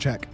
Check.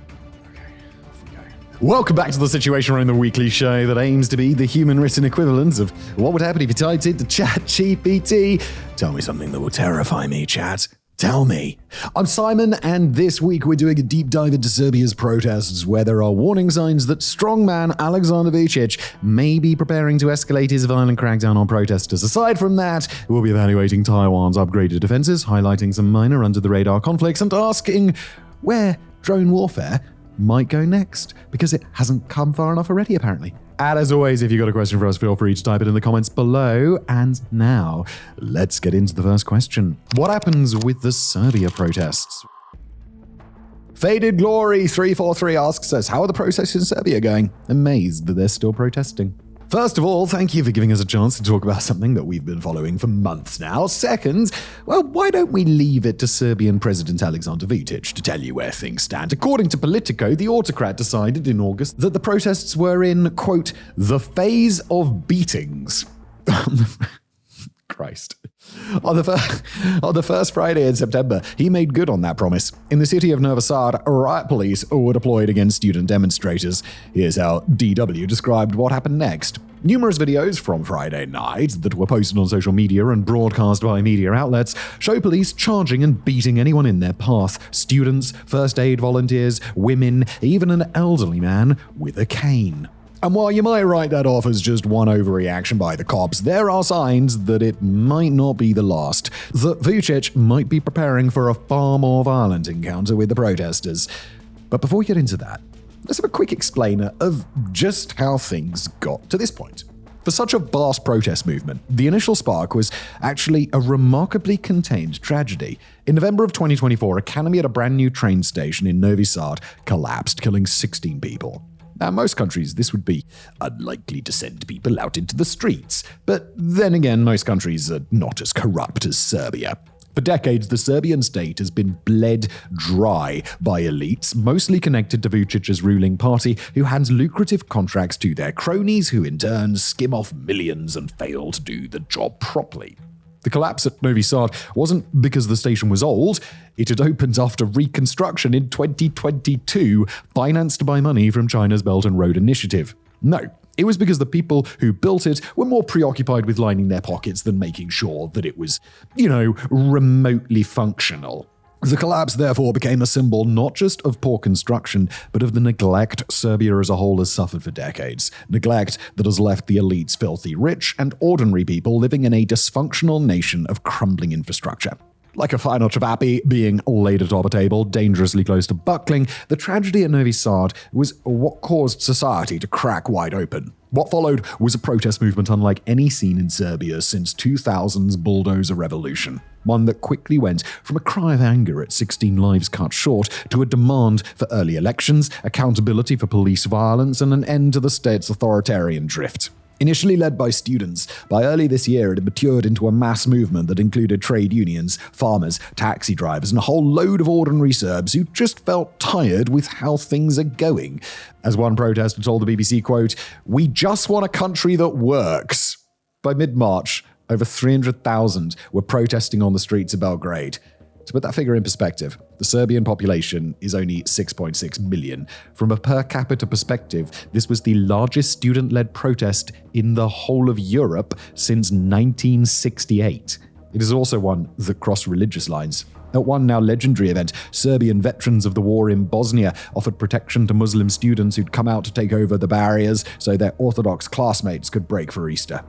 Okay, off we go. Welcome back to the Situation Room, the weekly show that aims to be the human written equivalent of what would happen if you typed into ChatGPT. Tell me something that will terrify me, chat. Tell me. I'm Simon, and this week we're doing a deep dive into Serbia's protests, where there are warning signs that strongman Aleksandar Vučić may be preparing to escalate his violent crackdown on protesters. Aside from that, we'll be evaluating Taiwan's upgraded defenses, highlighting some minor under-the-radar conflicts, and asking where drone warfare might go next, because it hasn't come far enough already, apparently. And as always, if you've got a question for us, feel free to type it in the comments below. And now, let's get into the first question. What happens with the Serbia protests? Faded Glory 343 asks us, how are the protests in Serbia going? Amazed that they're still protesting. First of all, thank you for giving us a chance to talk about something that we've been following for months now. Second, well, why don't we leave it to Serbian President Aleksandar Vučić to tell you where things stand? According to Politico, the autocrat decided in August that the protests were in, quote, the phase of beatings. Christ. On the first Friday in September, he made good on that promise. In the city of Novi Sad, riot police were deployed against student demonstrators. Here's how DW described what happened next. Numerous videos from Friday night that were posted on social media and broadcast by media outlets show police charging and beating anyone in their path. Students, first aid volunteers, women, even an elderly man with a cane. And while you might write that off as just one overreaction by the cops, there are signs that it might not be the last. That Vučić might be preparing for a far more violent encounter with the protesters. But before we get into that, let's have a quick explainer of just how things got to this point. For such a vast protest movement, the initial spark was actually a remarkably contained tragedy. In November of 2024, a canopy at a brand new train station in Novi Sad collapsed, killing 16 people. Now, in most countries, this would be unlikely to send people out into the streets. But then again, most countries are not as corrupt as Serbia. For decades, the Serbian state has been bled dry by elites, mostly connected to Vučić's ruling party, who hands lucrative contracts to their cronies, who in turn skim off millions and fail to do the job properly. The collapse at Novi Sad wasn't because the station was old. It had opened after reconstruction in 2022, financed by money from China's Belt and Road Initiative. No, it was because the people who built it were more preoccupied with lining their pockets than making sure that it was, remotely functional. The collapse, therefore, became a symbol not just of poor construction, but of the neglect Serbia as a whole has suffered for decades. Neglect that has left the elites filthy rich and ordinary people living in a dysfunctional nation of crumbling infrastructure. Like a final chavapi being laid atop a table dangerously close to buckling, the tragedy at Novi Sad was what caused society to crack wide open. What followed was a protest movement unlike any seen in Serbia since 2000's bulldozer revolution. One that quickly went from a cry of anger at 16 lives cut short to a demand for early elections, accountability for police violence, and an end to the state's authoritarian drift. Initially led by students, by early this year it had matured into a mass movement that included trade unions, farmers, taxi drivers, and a whole load of ordinary Serbs who just felt tired with how things are going. As one protester told the BBC, quote, "We just want a country that works." By mid-March, over 300,000 were protesting on the streets of Belgrade. To put that figure in perspective, the Serbian population is only 6.6 million. From a per capita perspective, this was the largest student-led protest in the whole of Europe since 1968. It is also one that crossed religious lines. At one now legendary event, Serbian veterans of the war in Bosnia offered protection to Muslim students who'd come out to take over the barriers so their Orthodox classmates could break for Easter.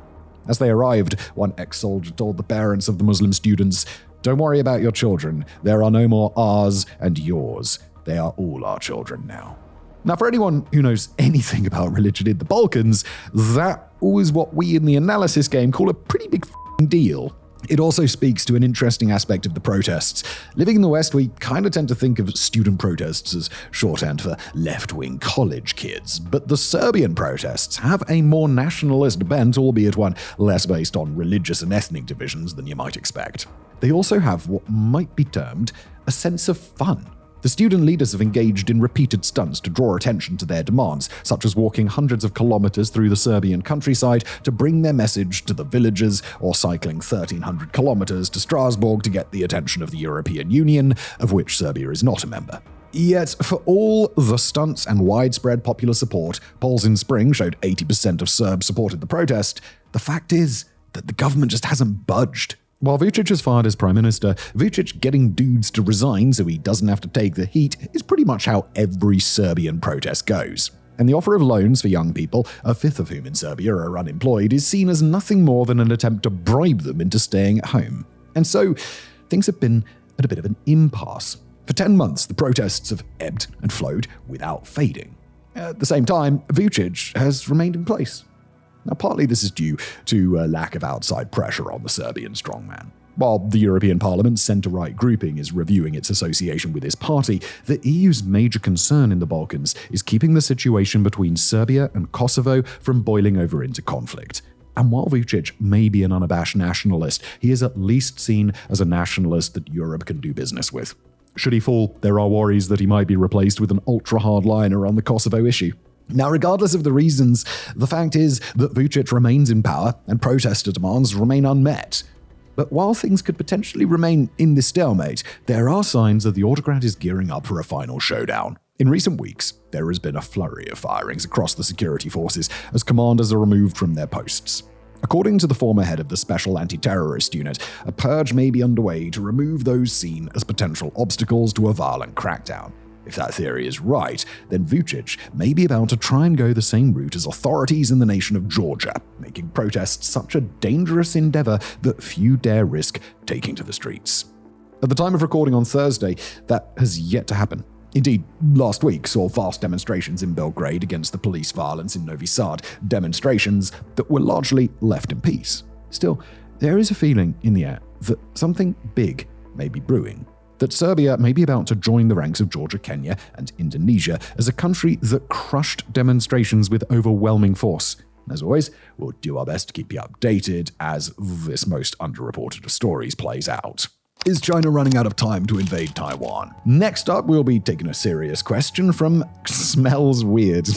As they arrived, one ex-soldier told the parents of the Muslim students, "Don't worry about your children. There are no more ours and yours. They are all our children now." Now, for anyone who knows anything about religion in the Balkans, that was what we in the analysis game call a pretty big deal. It also speaks to an interesting aspect of the protests. Living in the West, we kind of tend to think of student protests as shorthand for left-wing college kids, but the Serbian protests have a more nationalist bent, albeit one less based on religious and ethnic divisions than you might expect. They also have what might be termed a sense of fun. The student leaders have engaged in repeated stunts to draw attention to their demands, such as walking hundreds of kilometers through the Serbian countryside to bring their message to the villagers, or cycling 1,300 kilometers to Strasbourg to get the attention of the European Union, of which Serbia is not a member. Yet, for all the stunts and widespread popular support, polls in spring showed 80% of Serbs supported the protest, the fact is that the government just hasn't budged. While Vučić has fired his prime minister, Vučić getting dudes to resign so he doesn't have to take the heat is pretty much how every Serbian protest goes. And the offer of loans for young people, a fifth of whom in Serbia are unemployed, is seen as nothing more than an attempt to bribe them into staying at home. And so, things have been at a bit of an impasse. For 10 months, the protests have ebbed and flowed without fading. At the same time, Vučić has remained in place. Now, partly this is due to a lack of outside pressure on the Serbian strongman. While the European Parliament's centre-right grouping is reviewing its association with his party, the EU's major concern in the Balkans is keeping the situation between Serbia and Kosovo from boiling over into conflict. And while Vučić may be an unabashed nationalist, he is at least seen as a nationalist that Europe can do business with. Should he fall, there are worries that he might be replaced with an ultra-hardliner on the Kosovo issue. Now, regardless of the reasons, the fact is that Vučić remains in power and protester demands remain unmet. But while things could potentially remain in this stalemate, there are signs that the autocrat is gearing up for a final showdown. In recent weeks, there has been a flurry of firings across the security forces as commanders are removed from their posts. According to the former head of the Special Anti-Terrorist Unit, a purge may be underway to remove those seen as potential obstacles to a violent crackdown. If that theory is right, then Vučić may be about to try and go the same route as authorities in the nation of Georgia, making protests such a dangerous endeavor that few dare risk taking to the streets. At the time of recording on Thursday, that has yet to happen. Indeed, last week saw vast demonstrations in Belgrade against the police violence in Novi Sad, demonstrations that were largely left in peace. Still, there is a feeling in the air that something big may be brewing. That Serbia may be about to join the ranks of Georgia, Kenya, and Indonesia as a country that crushed demonstrations with overwhelming force. As always, we'll do our best to keep you updated as this most underreported of stories plays out. Is China running out of time to invade Taiwan? Next up, we'll be taking a serious question from Smells Weird.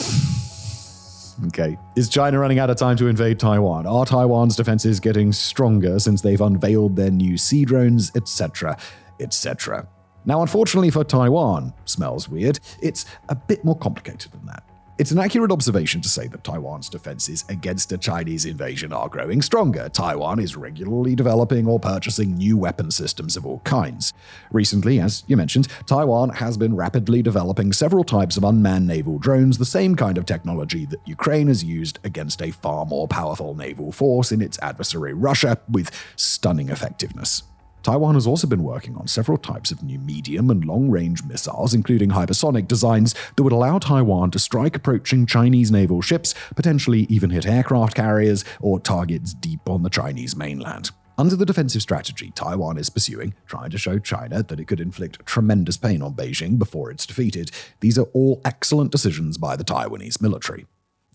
Okay. Is China running out of time to invade Taiwan? Are Taiwan's defenses getting stronger since they've unveiled their new sea drones, etc.? Etc. Now, unfortunately for Taiwan, Smells Weird, it's a bit more complicated than that. It's an accurate observation to say that Taiwan's defenses against a Chinese invasion are growing stronger. Taiwan is regularly developing or purchasing new weapon systems of all kinds. Recently, as you mentioned, Taiwan has been rapidly developing several types of unmanned naval drones, the same kind of technology that Ukraine has used against a far more powerful naval force in its adversary Russia, with stunning effectiveness. Taiwan has also been working on several types of new medium and long-range missiles, including hypersonic designs that would allow Taiwan to strike approaching Chinese naval ships, potentially even hit aircraft carriers or targets deep on the Chinese mainland. Under the defensive strategy Taiwan is pursuing, trying to show China that it could inflict tremendous pain on Beijing before it's defeated, these are all excellent decisions by the Taiwanese military.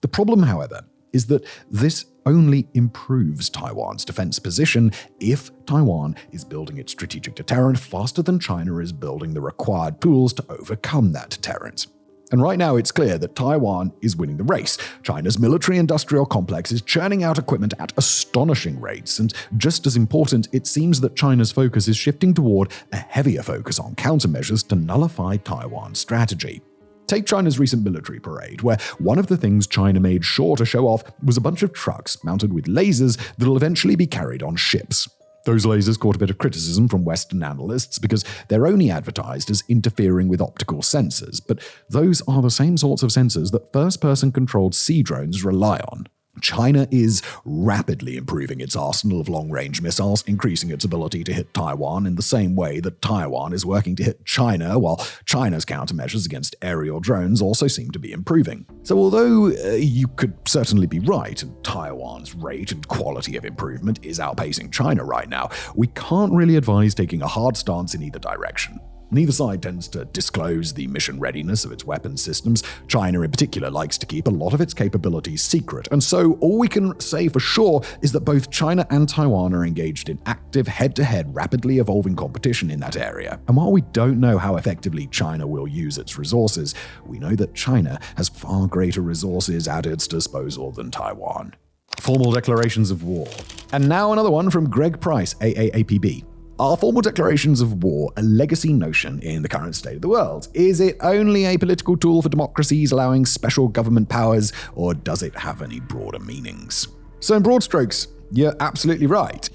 The problem, however, is that this only improves Taiwan's defense position if Taiwan is building its strategic deterrent faster than China is building the required tools to overcome that deterrent. And right now it's clear that Taiwan is winning the race. China's military-industrial complex is churning out equipment at astonishing rates, and just as important, it seems that China's focus is shifting toward a heavier focus on countermeasures to nullify Taiwan's strategy. Take China's recent military parade, where one of the things China made sure to show off was a bunch of trucks mounted with lasers that'll eventually be carried on ships. Those lasers caught a bit of criticism from Western analysts because they're only advertised as interfering with optical sensors, but those are the same sorts of sensors that first-person controlled sea drones rely on. China is rapidly improving its arsenal of long-range missiles, increasing its ability to hit Taiwan in the same way that Taiwan is working to hit China, while China's countermeasures against aerial drones also seem to be improving. So although you could certainly be right, and Taiwan's rate and quality of improvement is outpacing China right now, we can't really advise taking a hard stance in either direction. Neither side tends to disclose the mission readiness of its weapons systems. China in particular likes to keep a lot of its capabilities secret, and so all we can say for sure is that both China and Taiwan are engaged in active head-to-head rapidly evolving competition in that area. And while we don't know how effectively China will use its resources, we know that China has far greater resources at its disposal than Taiwan. Formal declarations of war. And now another one from Greg Price, AAAPB. Are formal declarations of war a legacy notion in the current state of the world? Is it only a political tool for democracies allowing special government powers, or does it have any broader meanings? So in broad strokes, you're absolutely right.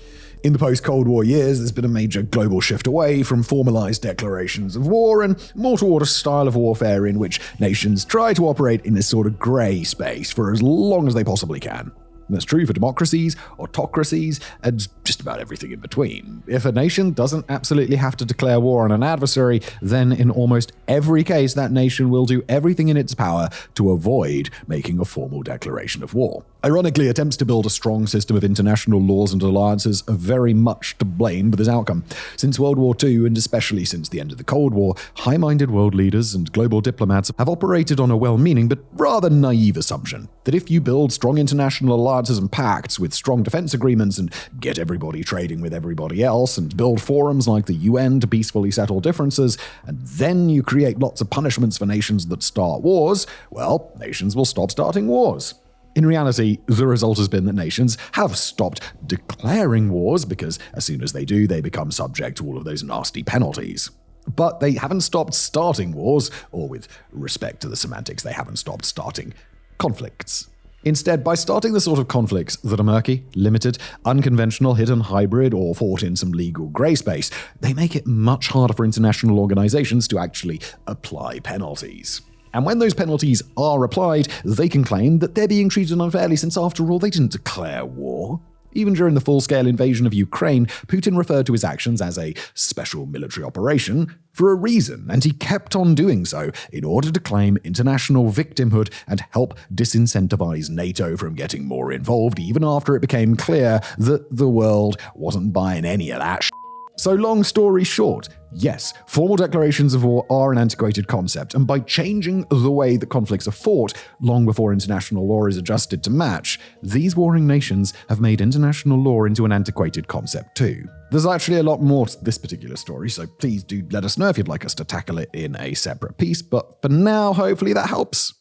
In the post-Cold War years, there's been a major global shift away from formalized declarations of war and more toward a style of warfare in which nations try to operate in this sort of grey space for as long as they possibly can. That's true for democracies, autocracies, and just about everything in between. If a nation doesn't absolutely have to declare war on an adversary, then in almost every case, that nation will do everything in its power to avoid making a formal declaration of war. Ironically, attempts to build a strong system of international laws and alliances are very much to blame for this outcome. Since World War II, and especially since the end of the Cold War, high-minded world leaders and global diplomats have operated on a well-meaning but rather naive assumption that if you build strong international alliances and pacts with strong defense agreements and get everybody trading with everybody else and build forums like the UN to peacefully settle differences, and then you create lots of punishments for nations that start wars, well, nations will stop starting wars. In reality, the result has been that nations have stopped declaring wars because as soon as they do, they become subject to all of those nasty penalties. But they haven't stopped starting wars, or with respect to the semantics, they haven't stopped starting conflicts. Instead, by starting the sort of conflicts that are murky, limited, unconventional, hidden, hybrid, or fought in some legal grey space, they make it much harder for international organizations to actually apply penalties. And when those penalties are applied, they can claim that they're being treated unfairly since, after all, they didn't declare war. Even during the full-scale invasion of Ukraine, Putin referred to his actions as a special military operation for a reason, and he kept on doing so in order to claim international victimhood and help disincentivize NATO from getting more involved, even after it became clear that the world wasn't buying any of that shit. So long story short, yes, formal declarations of war are an antiquated concept, and by changing the way that conflicts are fought long before international law is adjusted to match, these warring nations have made international law into an antiquated concept too. There's actually a lot more to this particular story, so please do let us know if you'd like us to tackle it in a separate piece, but for now, hopefully that helps.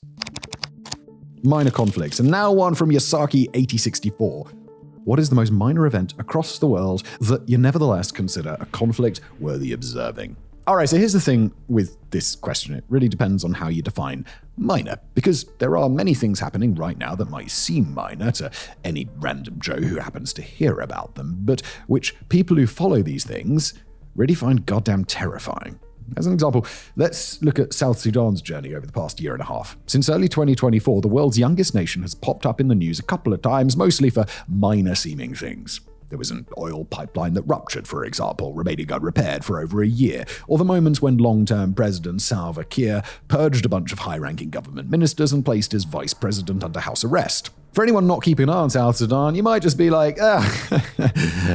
Minor conflicts, and now one from Yasaki 8064. What is the most minor event across the world that you nevertheless consider a conflict worthy observing? Alright, so here's the thing with this question. It really depends on how you define minor, because there are many things happening right now that might seem minor to any random Joe who happens to hear about them, but which people who follow these things really find goddamn terrifying. As an example, let's look at South Sudan's journey over the past year and a half. Since early 2024, the world's youngest nation has popped up in the news a couple of times, mostly for minor-seeming things. There was an oil pipeline that ruptured, for example, remaining unrepaired for over a year, or the moments when long-term President Salva Kiir purged a bunch of high-ranking government ministers and placed his vice president under house arrest. For anyone not keeping an eye on South Sudan, you might just be like,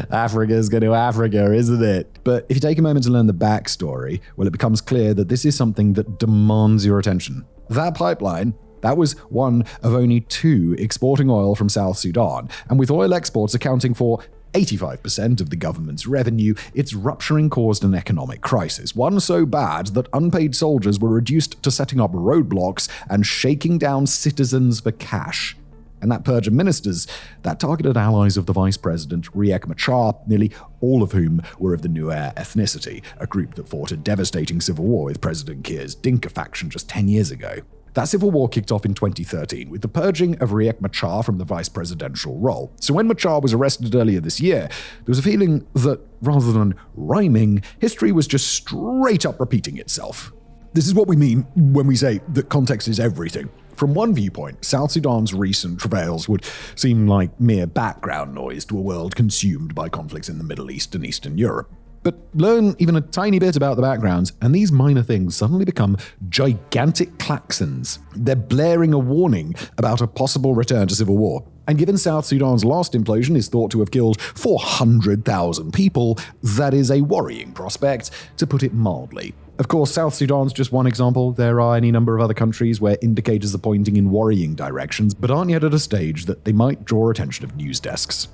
Africa's going to Africa, isn't it? But if you take a moment to learn the backstory, well, it becomes clear that this is something that demands your attention. That pipeline, that was one of only two exporting oil from South Sudan, and with oil exports accounting for 85% of the government's revenue, its rupturing caused an economic crisis, one so bad that unpaid soldiers were reduced to setting up roadblocks and shaking down citizens for cash. And that purge of ministers, that targeted allies of the vice president, Riek Machar, nearly all of whom were of the Nuer ethnicity, a group that fought a devastating civil war with President Kiir's Dinka faction just 10 years ago. That civil war kicked off in 2013 with the purging of Riek Machar from the vice presidential role. So when Machar was arrested earlier this year, there was a feeling that, rather than rhyming, history was just straight up repeating itself. This is what we mean when we say that context is everything. From one viewpoint, South Sudan's recent travails would seem like mere background noise to a world consumed by conflicts in the Middle East and Eastern Europe. But learn even a tiny bit about the backgrounds, and these minor things suddenly become gigantic klaxons. They're blaring a warning about a possible return to civil war. And given South Sudan's last implosion is thought to have killed 400,000 people, that is a worrying prospect, to put it mildly. Of course, South Sudan's just one example. There are any number of other countries where indicators are pointing in worrying directions, but aren't yet at a stage that they might draw attention of news desks.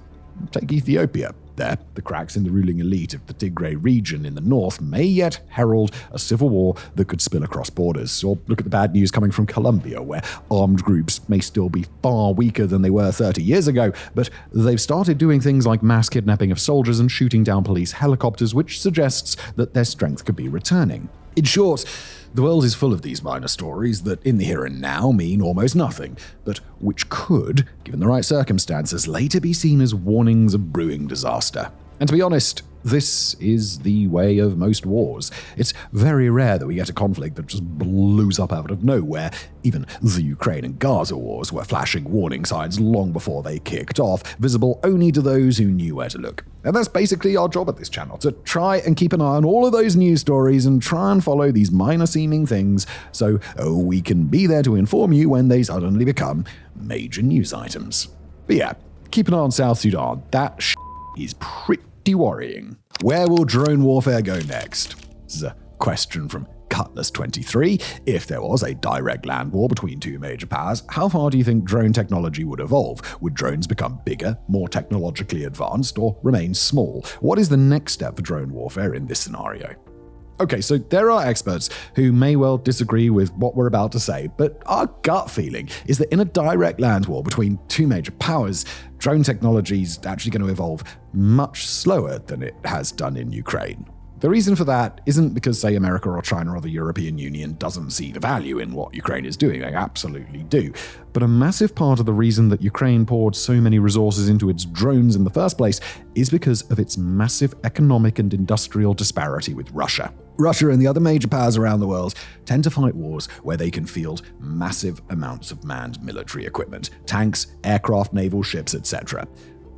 take Ethiopia. There, the cracks in the ruling elite of the Tigray region in the north may yet herald a civil war that could spill across borders. Or look at the bad news coming from Colombia, where armed groups may still be far weaker than they were 30 years ago, but they've started doing things like mass kidnapping of soldiers and shooting down police helicopters, which suggests that their strength could be returning. In short, the world is full of these minor stories that in the here and now mean almost nothing, but which could, given the right circumstances, later be seen as warnings of brewing disaster. And to be honest, this is the way of most wars. It's very rare that we get a conflict that just blows up out of nowhere. Even the Ukraine and Gaza wars were flashing warning signs long before they kicked off, visible only to those who knew where to look. And that's basically our job at this channel, to try and keep an eye on all of those news stories and try and follow these minor seeming things so we can be there to inform you when they suddenly become major news items. But yeah, keep an eye on South Sudan. That is pretty worrying. Where will drone warfare go next? This is a question from Cutlass23. If there was a direct land war between two major powers, how far do you think drone technology would evolve? Would drones become bigger, more technologically advanced, or remain small? What is the next step for drone warfare in this scenario? Okay, so there are experts who may well disagree with what we're about to say, but our gut feeling is that in a direct land war between two major powers, drone technology is actually going to evolve much slower than it has done in Ukraine. The reason for that isn't because, say, America or China or the European Union doesn't see the value in what Ukraine is doing. They absolutely do. But a massive part of the reason that Ukraine poured so many resources into its drones in the first place is because of its massive economic and industrial disparity with Russia. Russia and the other major powers around the world tend to fight wars where they can field massive amounts of manned military equipment, tanks, aircraft, naval ships, etc.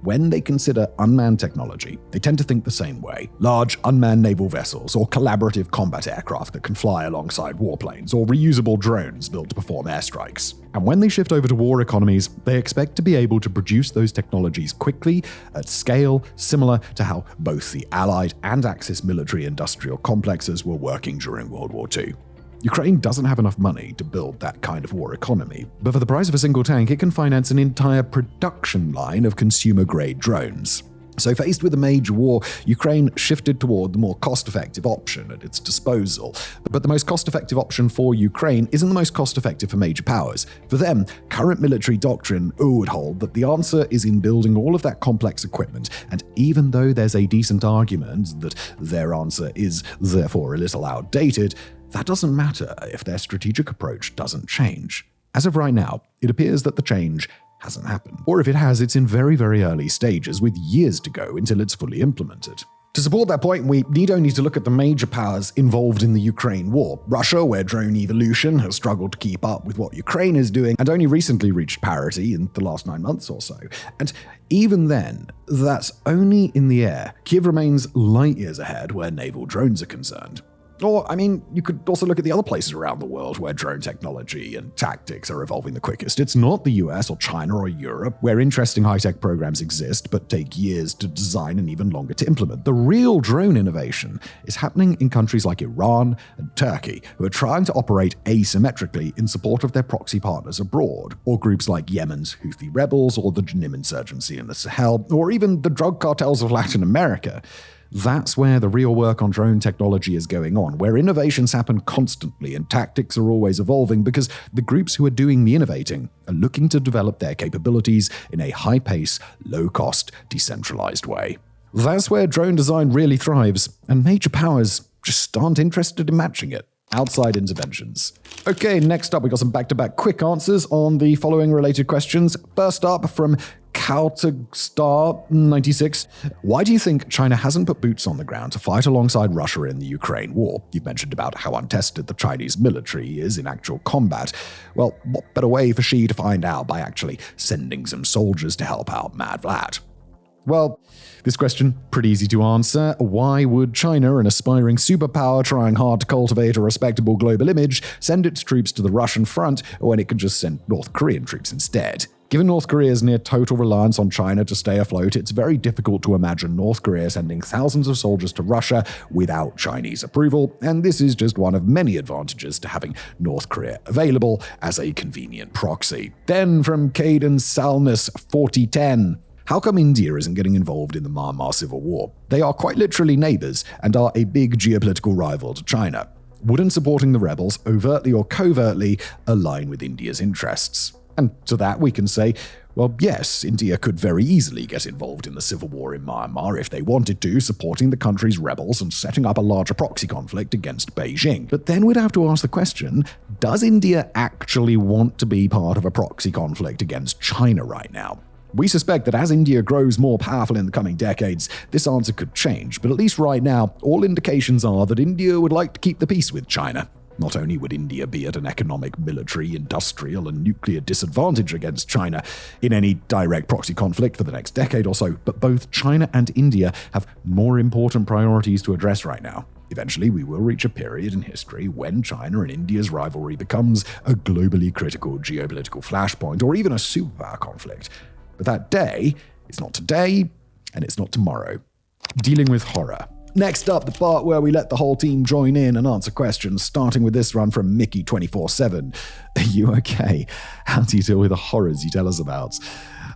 When they consider unmanned technology, they tend to think the same way. Large unmanned naval vessels or collaborative combat aircraft that can fly alongside warplanes or reusable drones built to perform airstrikes. And when they shift over to war economies, they expect to be able to produce those technologies quickly, at scale, similar to how both the Allied and Axis military-industrial complexes were working during World War II. Ukraine doesn't have enough money to build that kind of war economy, but for the price of a single tank, it can finance an entire production line of consumer-grade drones. So faced with a major war, Ukraine shifted toward the more cost-effective option at its disposal. But the most cost-effective option for Ukraine isn't the most cost-effective for major powers. For them, current military doctrine would hold that the answer is in building all of that complex equipment, and even though there's a decent argument that their answer is therefore a little outdated, that doesn't matter if their strategic approach doesn't change. As of right now, it appears that the change hasn't happened. Or if it has, it's in very, very early stages with years to go until it's fully implemented. To support that point, we need only to look at the major powers involved in the Ukraine war. Russia, where drone evolution has struggled to keep up with what Ukraine is doing and only recently reached parity in the last 9 months or so. And even then, that's only in the air. Kyiv remains light years ahead where naval drones are concerned. Or, you could also look at the other places around the world where drone technology and tactics are evolving the quickest. It's not the US or China or Europe, where interesting high-tech programs exist but take years to design and even longer to implement. The real drone innovation is happening in countries like Iran and Turkey, who are trying to operate asymmetrically in support of their proxy partners abroad, or groups like Yemen's Houthi rebels or the Janim insurgency in the Sahel, or even the drug cartels of Latin America. That's where the real work on drone technology is going on, where innovations happen constantly and tactics are always evolving because the groups who are doing the innovating are looking to develop their capabilities in a high-pace, low-cost, decentralized way. That's where drone design really thrives, and major powers just aren't interested in matching it. Outside interventions. Okay, next up we got some back-to-back quick answers on the following related questions. First up from Star96. Why do you think China hasn't put boots on the ground to fight alongside Russia in the Ukraine war? You've mentioned about how untested the Chinese military is in actual combat. Well, what better way for Xi to find out by actually sending some soldiers to help out Mad Vlad? Well, this question, pretty easy to answer. Why would China, an aspiring superpower trying hard to cultivate a respectable global image, send its troops to the Russian front when it could just send North Korean troops instead? Given North Korea's near total reliance on China to stay afloat, it's very difficult to imagine North Korea sending thousands of soldiers to Russia without Chinese approval, and this is just one of many advantages to having North Korea available as a convenient proxy. Then from Caden Salnus 4010. How come India isn't getting involved in the Myanmar civil war? They are quite literally neighbors and are a big geopolitical rival to China. Wouldn't supporting the rebels, overtly or covertly, align with India's interests? And to that we can say, well, yes, India could very easily get involved in the civil war in Myanmar if they wanted to, supporting the country's rebels and setting up a larger proxy conflict against Beijing. But then we'd have to ask the question, does India actually want to be part of a proxy conflict against China right now? We suspect that as India grows more powerful in the coming decades, this answer could change, but at least right now, all indications are that India would like to keep the peace with China. Not only would India be at an economic, military, industrial, and nuclear disadvantage against China in any direct proxy conflict for the next decade or so, but both China and India have more important priorities to address right now. Eventually, we will reach a period in history when China and India's rivalry becomes a globally critical geopolitical flashpoint or even a superpower conflict. But that day is not today, and it's not tomorrow. Dealing with horror. Next up, the part where we let the whole team join in and answer questions, starting with this one from Mickey247. Are you okay? How do you deal with the horrors you tell us about?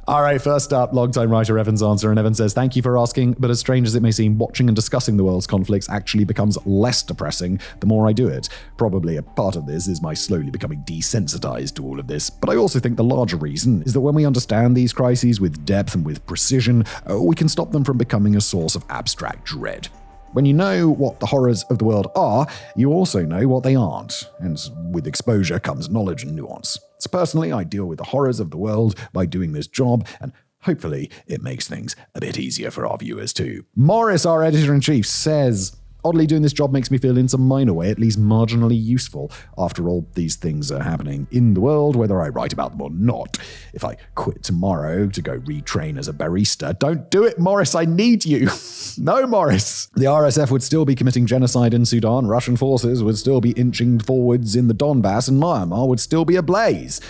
All right, first up, longtime writer Evan's answer, and Evan says, thank you for asking, but as strange as it may seem, watching and discussing the world's conflicts actually becomes less depressing the more I do it. Probably a part of this is my slowly becoming desensitized to all of this, but I also think the larger reason is that when we understand these crises with depth and with precision, we can stop them from becoming a source of abstract dread. When you know what the horrors of the world are, you also know what they aren't, and with exposure comes knowledge and nuance. So personally, I deal with the horrors of the world by doing this job, and hopefully it makes things a bit easier for our viewers too. Morris, our editor-in-chief, says, oddly, doing this job makes me feel in some minor way at least marginally useful. After all, these things are happening in the world, whether I write about them or not. If I quit tomorrow to go retrain as a barista, don't do it, Morris, I need you. No, Morris. The RSF would still be committing genocide in Sudan, Russian forces would still be inching forwards in the Donbass, and Myanmar would still be ablaze.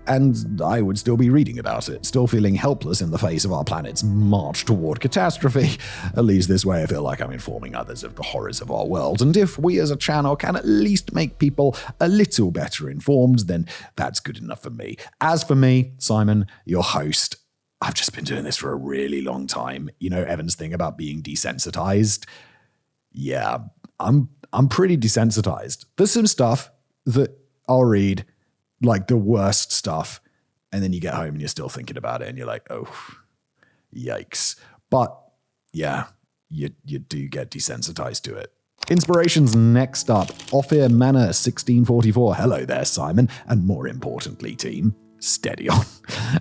And I would still be reading about it, still feeling helpless in the face of our planet's march toward catastrophe. At least this way I feel like I'm informing others of the horrors of our world, and if we as a channel can at least make people a little better informed, then that's good enough for me. As for me, Simon, your host, I've just been doing this for a really long time. You know Evan's thing about being desensitized? Yeah, I'm pretty desensitized. There's some stuff that I'll read, like the worst stuff, and then you get home and you're still thinking about it and you're like, oh, yikes. But yeah, you do get desensitized to it. Inspirations next up. Ophir Manor 1644. Hello there, Simon, and more importantly, team, steady on.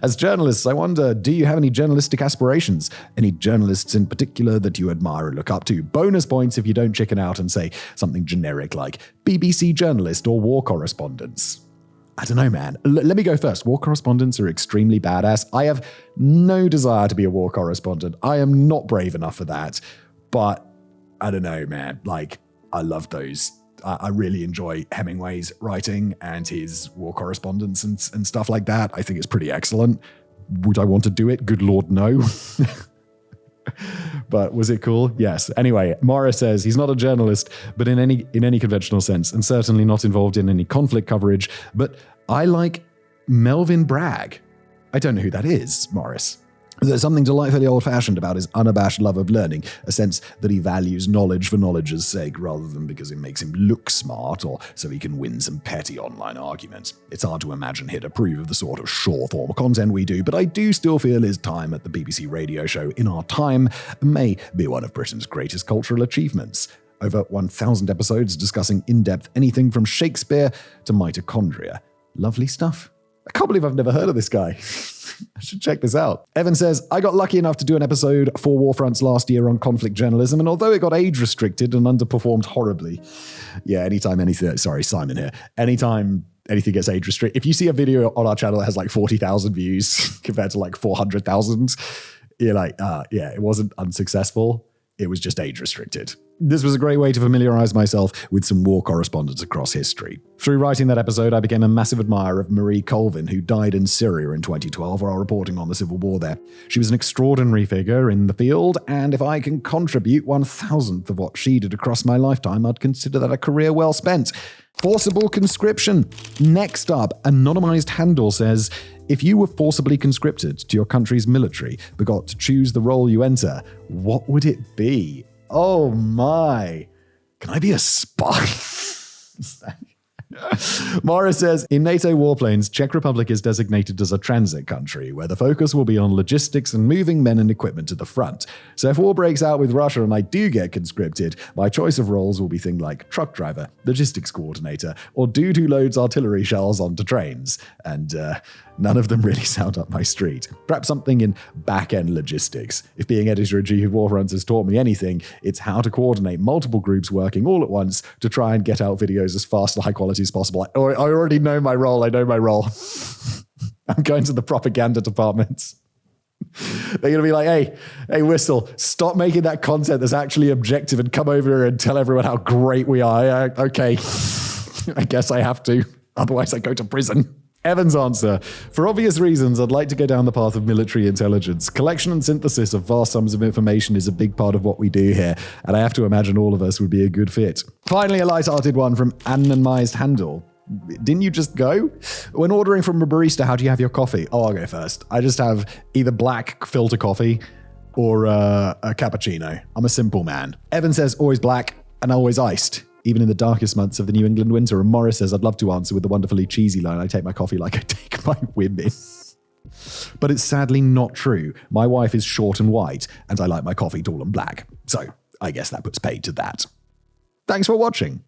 As journalists, I wonder, do you have any journalistic aspirations? Any journalists in particular that you admire and look up to? Bonus points if you don't chicken out and say something generic like BBC journalist or war correspondents. I don't know, man. Let me go first. War correspondents are extremely badass. I have no desire to be a war correspondent. I am not brave enough for that. But I don't know, man. Like, I love those. I really enjoy Hemingway's writing and his war correspondence and stuff like that. I think it's pretty excellent. Would I want to do it? Good Lord, no. But was it cool? Yes. Anyway, Morris says he's not a journalist, but in any conventional sense, and certainly not involved in any conflict coverage. But I like Melvin Bragg. I don't know who that is, Morris. There's something delightfully old-fashioned about his unabashed love of learning, a sense that he values knowledge for knowledge's sake rather than because it makes him look smart or so he can win some petty online arguments. It's hard to imagine he'd approve of the sort of short-form content we do, but I do still feel his time at the BBC radio show In Our Time may be one of Britain's greatest cultural achievements. Over 1,000 episodes discussing in-depth anything from Shakespeare to mitochondria. Lovely stuff. I can't believe I've never heard of this guy. I should check this out. Evan says, I got lucky enough to do an episode for WarFronts last year on conflict journalism, and although it got age restricted and underperformed horribly, yeah, anytime anything, sorry, Simon here, anytime anything gets age restricted, if you see a video on our channel that has like 40,000 views compared to like 400,000, you're like, yeah, it wasn't unsuccessful. It was just age restricted. This was a great way to familiarize myself with some war correspondents across history. Through writing that episode, I became a massive admirer of Marie Colvin, who died in Syria in 2012 while reporting on the civil war there. She was an extraordinary figure in the field, and if I can contribute 1,000th of what she did across my lifetime, I'd consider that a career well spent. Forcible conscription. Next up, anonymized handle says, if you were forcibly conscripted to your country's military but got to choose the role you enter, what would it be? Oh my. Can I be a spy? Morris says, in NATO warplanes, Czech Republic is designated as a transit country where the focus will be on logistics and moving men and equipment to the front. So if war breaks out with Russia and I do get conscripted, my choice of roles will be things like truck driver, logistics coordinator, or dude who loads artillery shells onto trains. And none of them really sound up my street. Perhaps something in back-end logistics. If being editor-in-chief of WarFronts has taught me anything, it's how to coordinate multiple groups working all at once to try and get out videos as fast and high quality as possible. I already know my role. I know my role. I'm going to the propaganda department. They're going to be like, hey, Whistle, stop making that content that's actually objective and come over here and tell everyone how great we are. Okay, I guess I have to. Otherwise I go to prison. Evan's answer. For obvious reasons, I'd like to go down the path of military intelligence. Collection and synthesis of vast sums of information is a big part of what we do here, and I have to imagine all of us would be a good fit. Finally, a light-hearted one from anonymized handle. Didn't you just go? When ordering from a barista, how do you have your coffee? Oh, I'll go first. I just have either black filter coffee or a cappuccino. I'm a simple man. Evan says always black and always iced, even in the darkest months of the New England winter. And Morris says, I'd love to answer with the wonderfully cheesy line, I take my coffee like I take my women. But it's sadly not true. My wife is short and white, and I like my coffee tall and black. So I guess that puts paid to that. Thanks for watching.